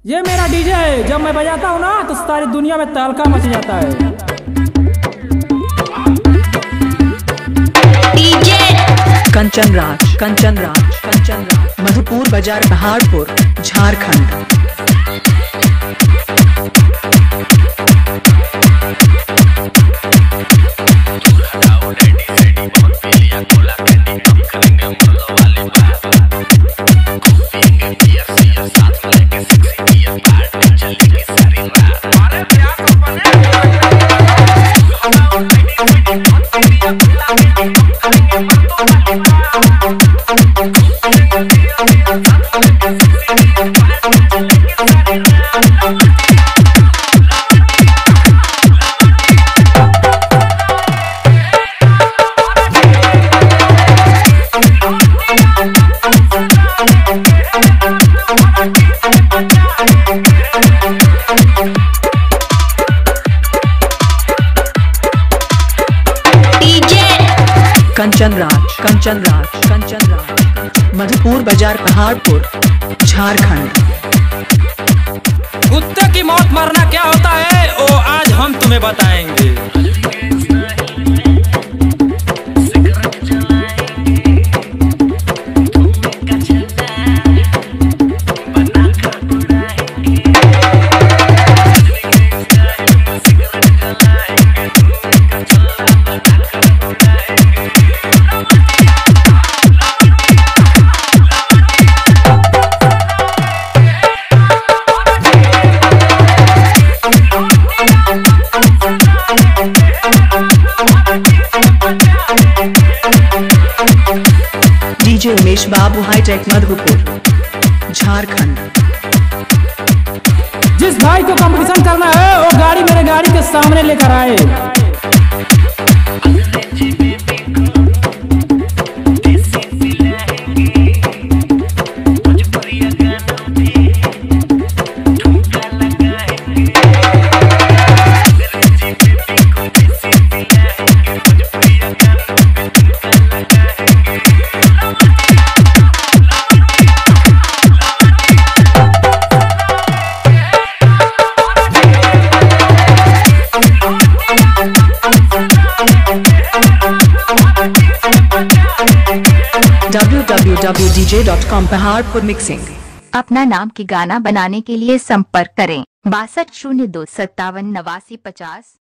ये मेरा डीजे है, जब मैं बजाता हूँ ना तो सारी दुनिया में तहलका मच जाता है। डीजे कंचन राज, मधुपुर बाजार, पहाड़पुर, झारखंड। कंचन राज, मधुपुर बाजार, पहाड़पुर, झारखंड। कुत्ते की मौत मरना क्या होता है वो आज हम तुम्हें बताएंगे। डीजे उमेश बाबू, हाईटेक, मधुपुर, झारखंड। जिस भाई को कंपटीशन करना है वो गाड़ी मेरे गाड़ी के सामने लेकर आए। www.dj.com Paharpur mixing. अपना नाम की गाना बनाने के लिए संपर्क करें 6202578950।